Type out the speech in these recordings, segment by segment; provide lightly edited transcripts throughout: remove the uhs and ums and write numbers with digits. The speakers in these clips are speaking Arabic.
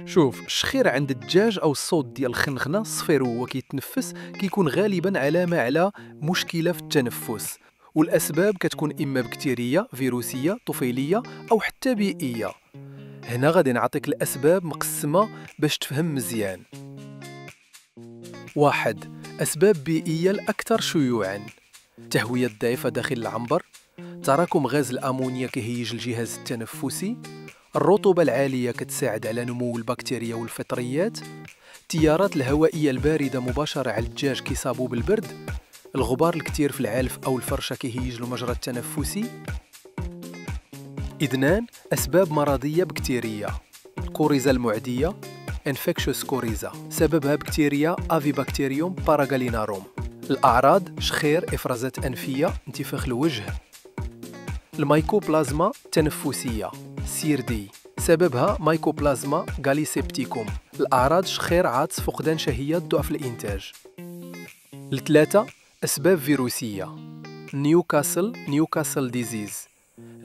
شوف، الشخير عند الدجاج او الصوت ديال الخنخنه الصفير وهو كيتنفس كيكون غالبا علامه على مشكله في التنفس، والاسباب كتكون اما بكتيريه، فيروسيه، طفيليه او حتى بيئيه. هنا غادي نعطيك الاسباب مقسمه باش تفهم مزيان. واحد، اسباب بيئيه الاكثر شيوعا: التهويه الضعيفه داخل العنبر، تراكم غاز الامونيا كيهيج الجهاز التنفسي، الرطوبة العالية كتساعد على نمو البكتيريا والفطريات، التيارات الهوائية الباردة مباشرة على الدجاج كيصابوا بالبرد، الغبار الكثير في العلف أو الفرشة كيهيج المجرى التنفسي. إذنان، أسباب مرضية بكتيرية: الكوريزا المعدية Infectious كوريزا، سببها بكتيريا أفيباكتيريوم باراغاليناروم. الأعراض: شخير، إفرازات أنفية، انتفاخ الوجه. الميكوبلازما التنفسية سيردي، سببها مايكوبلازما غاليسيبتيكوم. الأعراض: شخير، عطس، فقدان شهية، ضعف الإنتاج. الثلاثة، أسباب فيروسية: نيوكاسل ديزيز،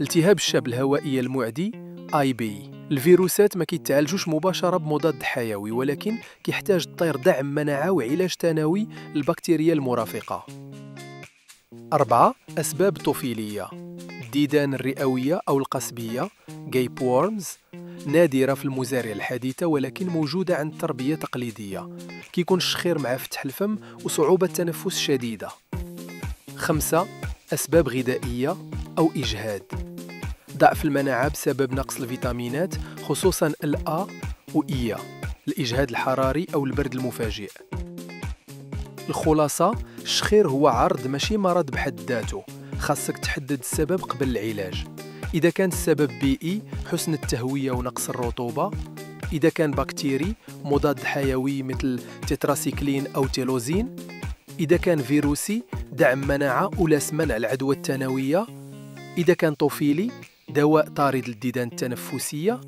التهاب الشعب الهوائية المعدي IB. الفيروسات ما كيتعالجوش مباشرة بمضاد حيوي، ولكن كيحتاج الطير دعم مناعة وعلاج ثانوي للبكتيريا المرافقة. 4. أسباب طفيلية: الديدان الرئوية أو القصبية جيب وورمز، نادرة في المزارع الحديثة ولكن موجودة عند التربية التقليدية، كيكون الشخير مع فتح الفم وصعوبة تنفس شديدة. 5. أسباب غذائية أو إجهاد: ضعف المناعة بسبب نقص الفيتامينات خصوصا الأ وإي، الإجهاد الحراري أو البرد المفاجئ. الخلاصة: الشخير هو عرض ماشي مرض بحد ذاته، خاصك تحدد السبب قبل العلاج. إذا كان السبب بيئي، حسن التهوية ونقص الرطوبة. إذا كان بكتيري، مضاد حيوي مثل تتراسيكلين أو تيلوزين. إذا كان فيروسي، دعم مناعة ولاس منع العدوى الثانوية. إذا كان طفيلي، دواء طارد للديدان التنفسية.